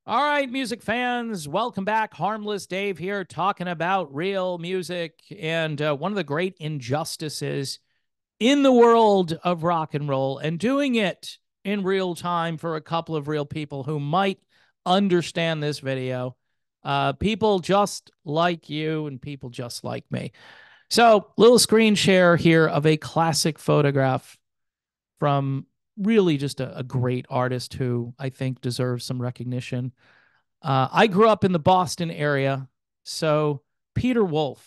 All right, music fans, welcome back. Harmless Dave here, talking about real music and one of the great injustices in the world of rock and roll, and doing it in real time for a couple of real people who might understand this video. People just like you and people just like me. So, little screen share here of a classic photograph from really just a great artist who I think deserves some recognition. I grew up in the Boston area. So, Peter Wolf,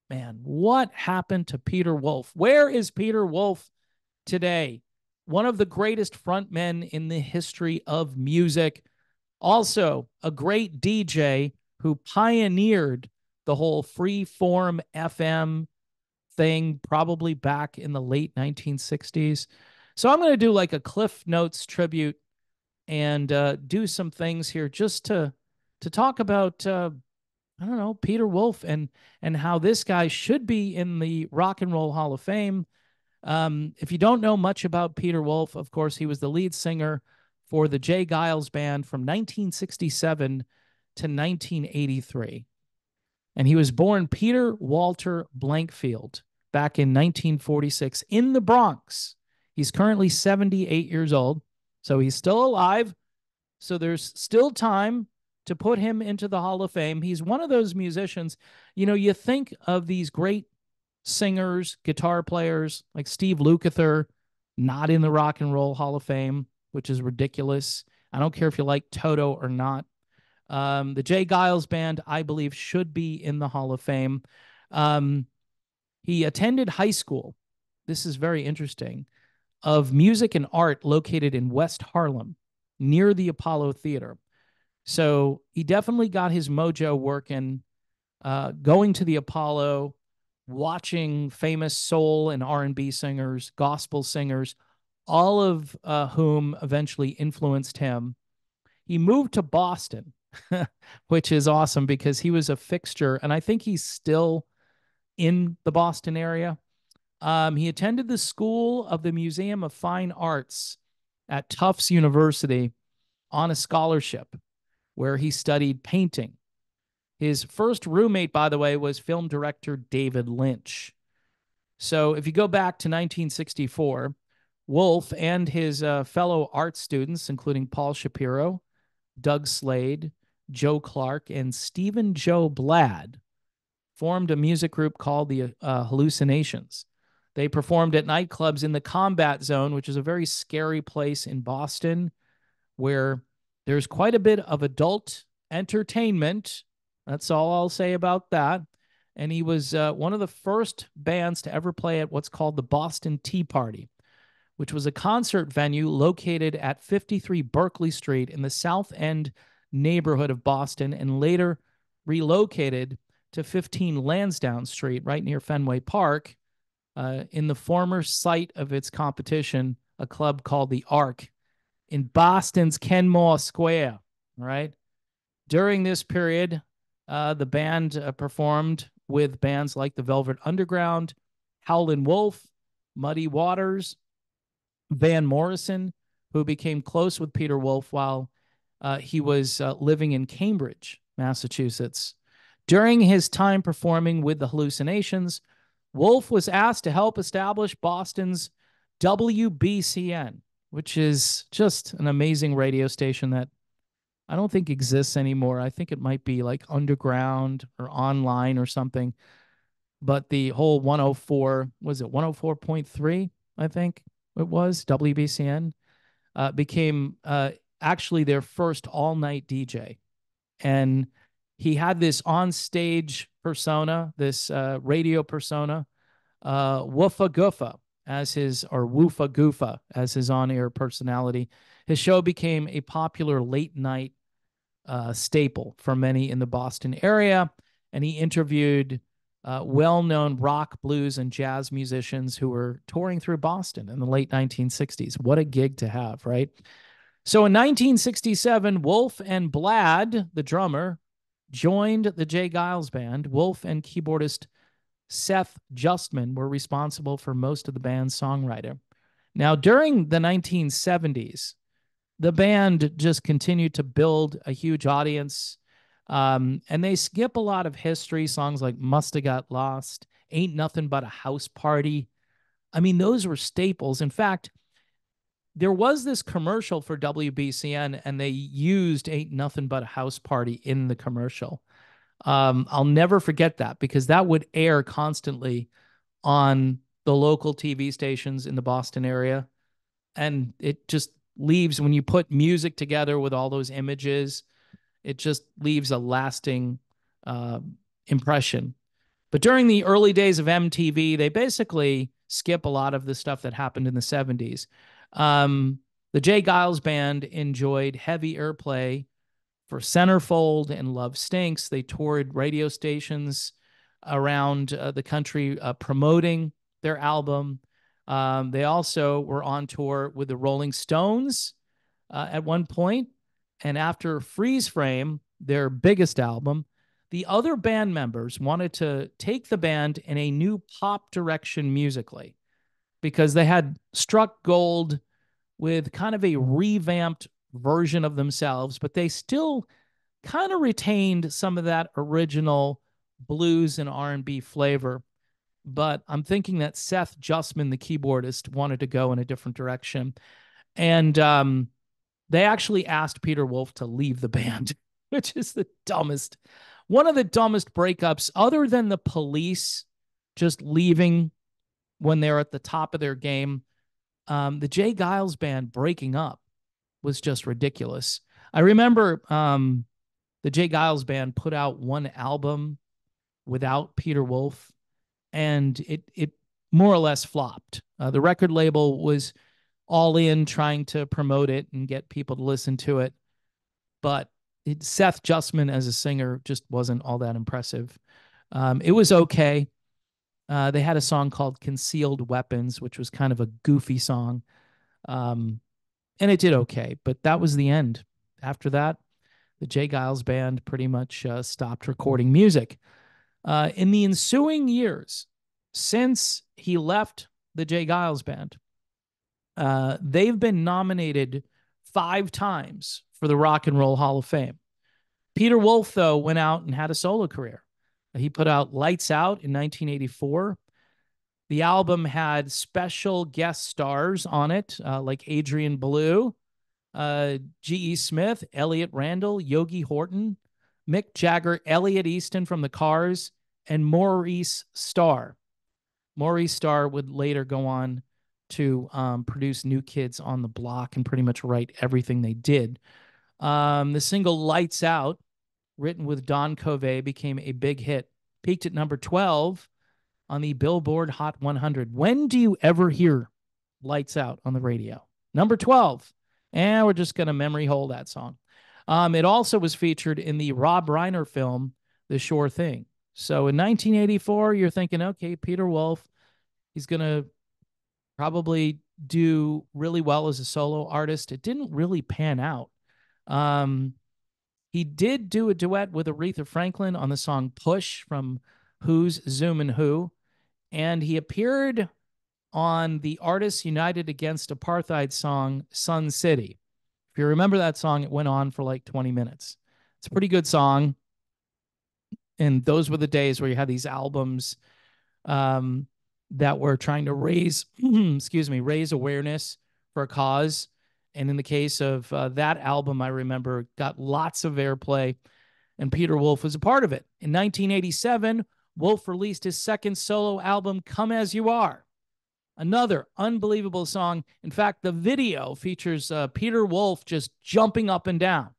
man, what happened to Peter Wolf? Where is Peter Wolf today? One of the greatest frontmen in the history of music. Also, a great DJ who pioneered the whole free form FM thing, probably back in the late 1960s. So, I'm going to do like a Cliff Notes tribute and do some things here just to talk about I don't know, Peter Wolf and how this guy should be in the Rock and Roll Hall of Fame. If you don't know much about Peter Wolf, of course, he was the lead singer for the Jay Giles Band from 1967 to 1983. And he was born Peter Walter Blankfield back in 1946 in the Bronx. He's currently 78 years old, so he's still alive. So there's still time to put him into the Hall of Fame. He's one of those musicians, you think of these great singers, guitar players like Steve Lukather, not in the Rock and Roll Hall of Fame, which is ridiculous. I don't care if you like Toto or not. The Jay Giles Band, I believe, should be in the Hall of Fame. Um, he attended high school. This is very interesting. Of music and art located in West Harlem near the Apollo Theater. So he definitely got his mojo working, going to the Apollo, watching famous soul and R&B singers, gospel singers, all of whom eventually influenced him. He moved to Boston, which is awesome because he was a fixture, and I think he's still in the Boston area. He attended the School of the Museum of Fine Arts at Tufts University on a scholarship where he studied painting. His first roommate, by the way, was film director David Lynch. So if you go back to 1964, Wolf and his fellow art students, including Paul Shapiro, Doug Slade, Joe Clark, and Stephen Joe Blad, formed a music group called the Hallucinations. They performed at nightclubs in the Combat Zone, which is a very scary place in Boston where there's quite a bit of adult entertainment. That's all I'll say about that. And he was one of the first bands to ever play at what's called the Boston Tea Party, which was a concert venue located at 53 Berkeley Street in the South End neighborhood of Boston, and later relocated to 15 Lansdowne Street, right near Fenway Park, in the former site of its competition, a club called the Arc in Boston's Kenmore Square. Right. During this period, the band performed with bands like the Velvet Underground, Howlin' Wolf, Muddy Waters, Van Morrison, who became close with Peter Wolf while he was living in Cambridge, Massachusetts. During his time performing with the Hallucinations, Wolf was asked to help establish Boston's WBCN, which is just an amazing radio station that I don't think exists anymore. I think it might be like underground or online or something. But the whole 104, was it 104.3? I think it was WBCN, became actually their first all night DJ. And he had this on stage persona, this radio persona, Woofa Goofa as his, or Woofa Goofa as his on air personality. His show became a popular late night staple for many in the Boston area. And he interviewed well known rock, blues, and jazz musicians who were touring through Boston in the late 1960s. What a gig to have, right? So in 1967, Wolf and Blad, the drummer, joined the Jay Giles Band. Wolf and keyboardist Seth Justman were responsible for most of the band's songwriting. Now, during the 1970s, the band just continued to build a huge audience. And they skip a lot of history songs like Must Have Got Lost, Ain't Nothing But a House Party. I mean, those were staples. In fact, there was this commercial for WBCN, and they used Ain't Nothing But a House Party in the commercial. I'll never forget that because that would air constantly on the local TV stations in the Boston area. And it just leaves, when you put music together with all those images, it just leaves a lasting uh, impression. But during the early days of MTV, they basically skip a lot of the stuff that happened in the 70s. Um, the Jay Giles Band enjoyed heavy airplay for Centerfold and Love Stinks. They toured radio stations around the country promoting their album. They also were on tour with the Rolling Stones at one point. And after Freeze Frame, their biggest album, the other band members wanted to take the band in a new pop direction musically because they had struck gold with kind of a revamped version of themselves, but they still kind of retained some of that original blues and R&B flavor. But I'm thinking that Seth Justman, the keyboardist, wanted to go in a different direction. And they actually asked Peter Wolf to leave the band, which is one of the dumbest breakups, other than the Police just leaving when they're at the top of their game. The Jay Giles Band breaking up was just ridiculous. I remember the Jay Giles Band put out one album without Peter Wolf, and it more or less flopped. The record label was all in trying to promote it and get people to listen to it, but Seth Justman as a singer just wasn't all that impressive. It was okay. They had a song called Concealed Weapons, which was kind of a goofy song. And it did okay, but that was the end. After that, the Jay Giles Band pretty much stopped recording music. In the ensuing years, since he left the Jay Giles Band, they've been nominated 5 times for the Rock and Roll Hall of Fame. Peter Wolf, though, went out and had a solo career. He put out Lights Out in 1984. The album had special guest stars on it, like Adrian Belew, G.E. Smith, Elliot Randall, Yogi Horton, Mick Jagger, Elliot Easton from the Cars, and Maurice Starr. Maurice Starr would later go on to produce New Kids on the Block and pretty much write everything they did. The single Lights Out, written with Don Covey, became a big hit, peaked at number 12 on the Billboard Hot 100. When do you ever hear Lights Out on the radio? Number 12. And we're just going to memory hole that song. It also was featured in the Rob Reiner film, The Sure Thing. So in 1984, you're thinking, okay, Peter Wolf, he's going to probably do really well as a solo artist. It didn't really pan out. He did do a duet with Aretha Franklin on the song Push from Who's Zoomin' Who. And he appeared on the Artists United Against Apartheid song Sun City. If you remember that song, it went on for like 20 minutes. It's a pretty good song. And those were the days where you had these albums that were trying to raise, raise awareness for a cause. And in the case of that album, I remember got lots of airplay, and Peter Wolf was a part of it. In 1987, Wolf released his second solo album, Come As You Are. Another unbelievable song. In fact, the video features Peter Wolf just jumping up and down.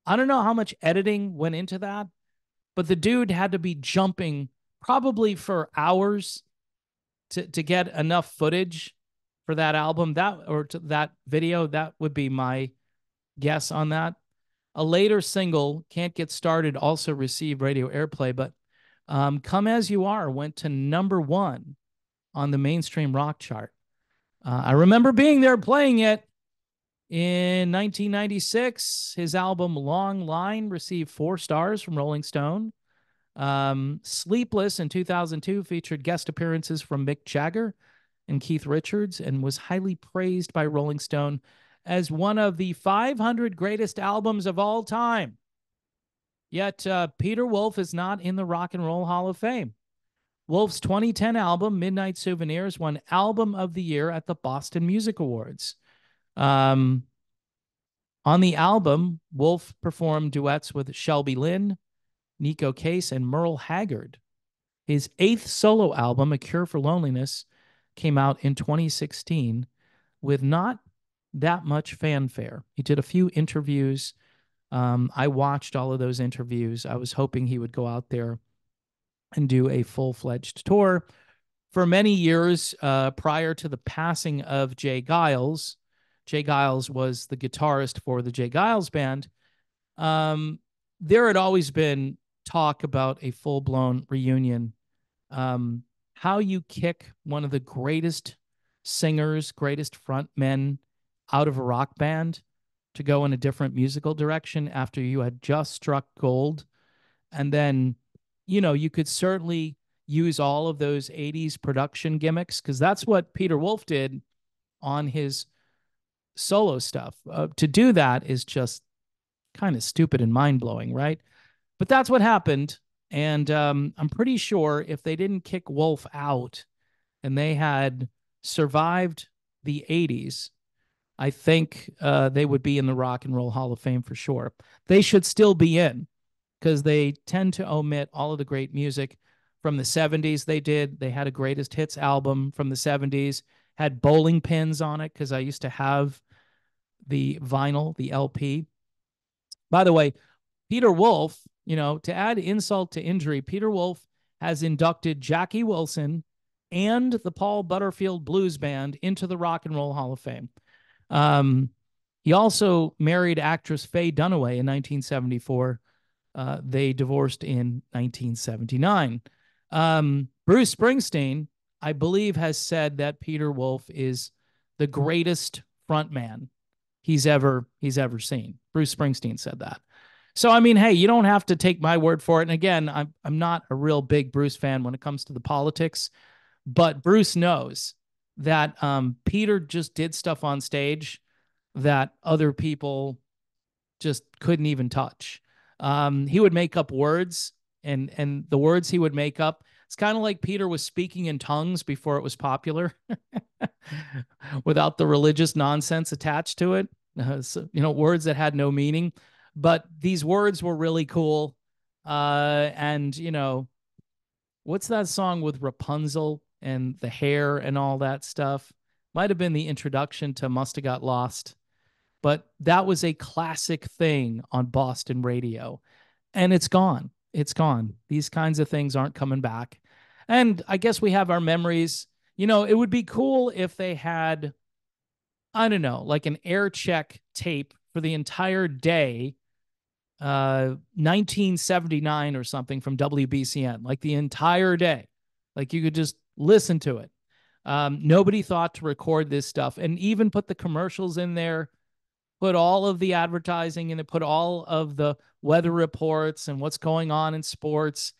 I don't know how much editing went into that, but the dude had to be jumping probably for hours to get enough footage for that album, that video. That would be my guess on that. A later single, Can't Get Started, also received radio airplay, but Come As You Are went to number 1 on the mainstream rock chart. I remember being there playing it. In 1996, his album Long Line received 4 stars from Rolling Stone. Sleepless in 2002 featured guest appearances from Mick Jagger and Keith Richards and was highly praised by Rolling Stone as one of the 500 greatest albums of all time. Yet Peter Wolf is not in the Rock and Roll Hall of Fame. Wolf's 2010 album, Midnight Souvenirs, won Album of the Year at the Boston Music Awards. On the album, Wolf performed duets with Shelby Lynne, Nico Case, and Merle Haggard. His 8th solo album, A Cure for Loneliness, came out in 2016 with not that much fanfare. He did a few interviews. I watched all of those interviews. I was hoping he would go out there and do a full-fledged tour. For many years prior to the passing of Jay Giles was the guitarist for the Jay Giles Band. There had always been talk about a full-blown reunion. How you kick one of the greatest singers, greatest frontmen out of a rock band to go in a different musical direction after you had just struck gold. And then, you could certainly use all of those 80s production gimmicks, because that's what Peter Wolf did on his solo stuff. To do that is just kind of stupid and mind-blowing, right? But that's what happened. And I'm pretty sure if they didn't kick Wolf out and they had survived the 80s, I think they would be in the Rock and Roll Hall of Fame for sure. They should still be in, because they tend to omit all of the great music from the 70s. They had a greatest hits album from the 70s, had bowling pins on it, because I used to have the vinyl, the LP. By the way, Peter Wolf, to add insult to injury, Peter Wolf has inducted Jackie Wilson and the Paul Butterfield Blues Band into the Rock and Roll Hall of Fame. He also married actress Faye Dunaway in 1974. They divorced in 1979. Bruce Springsteen, I believe, has said that Peter Wolf is the greatest frontman he's ever seen. Bruce Springsteen said that. So, I mean, hey, you don't have to take my word for it. And again, I'm not a real big Bruce fan when it comes to the politics, but Bruce knows that Peter just did stuff on stage that other people just couldn't even touch. He would make up words, and the words he would make up, it's kind of like Peter was speaking in tongues before it was popular, without the religious nonsense attached to it. Words that had no meaning, but these words were really cool. And what's that song with Rapunzel and the hair and all that stuff? Might have been the introduction to Must Have Got Lost. But that was a classic thing on Boston radio. And it's gone. It's gone. These kinds of things aren't coming back. And I guess we have our memories. It would be cool if they had, I don't know, like an air check tape for the entire day, 1979 or something, from WBCN, like the entire day. Like you could just listen to it. Nobody thought to record this stuff and even put the commercials in there, put all of the advertising in it, put all of the weather reports and what's going on in sports.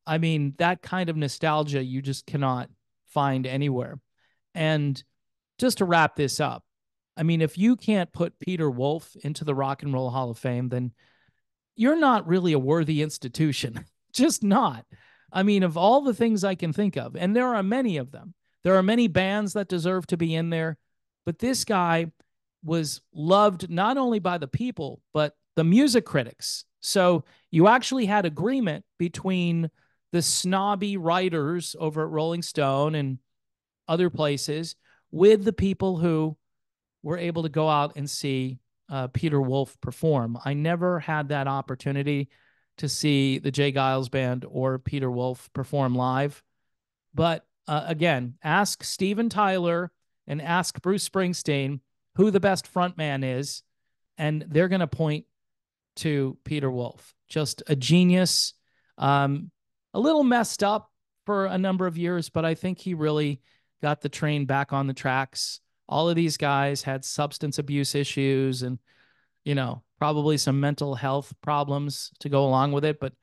I mean, that kind of nostalgia you just cannot find anywhere. And just to wrap this up, I mean, if you can't put Peter Wolf into the Rock and Roll Hall of Fame, then you're not really a worthy institution. Just not. I mean, of all the things I can think of, and there are many of them, there are many bands that deserve to be in there, but this guy was loved not only by the people, but the music critics. So you actually had agreement between the snobby writers over at Rolling Stone and other places with the people who were able to go out and see Peter Wolf perform. I never had that opportunity to see the Jay Giles Band or Peter Wolf perform live. But again, ask Steven Tyler and ask Bruce Springsteen who the best frontman is, and they're going to point to Peter Wolf. Just a genius, a little messed up for a number of years, but I think he really got the train back on the tracks. All of these guys had substance abuse issues and, probably some mental health problems to go along with it. But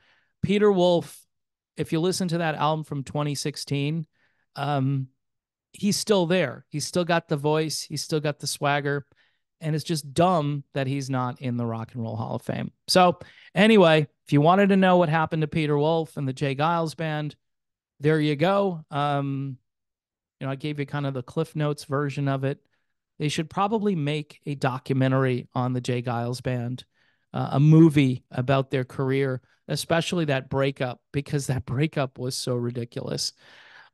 Peter Wolf, if you listen to that album from 2016, he's still there. He's still got the voice. He's still got the swagger. and it's just dumb that he's not in the Rock and Roll Hall of Fame. So anyway, if you wanted to know what happened to Peter Wolf and the Jay Giles Band, there you go. I gave you kind of the Cliff Notes version of it. They should probably make a documentary on the Jay Giles Band, a movie about their career, especially that breakup, because that breakup was so ridiculous.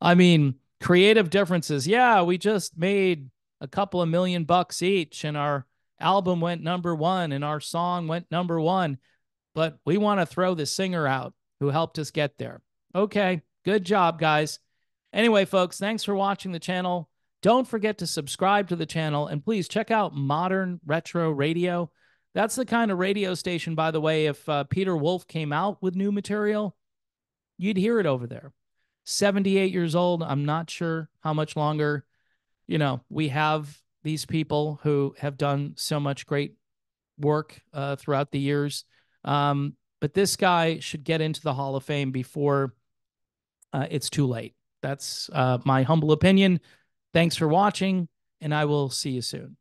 I mean, creative differences. Yeah, we just made a couple of $1 million each, and our album went #1 and our song went #1, but we want to throw the singer out who helped us get there. Okay, good job, guys. Anyway, folks, thanks for watching the channel. Don't forget to subscribe to the channel, and please check out Modern Retro Radio. That's the kind of radio station, by the way, if Peter Wolf came out with new material, you'd hear it over there. 78 years old. I'm not sure how much longer, we have these people who have done so much great work throughout the years. But this guy should get into the Hall of Fame before it's too late. That's my humble opinion. Thanks for watching, and I will see you soon.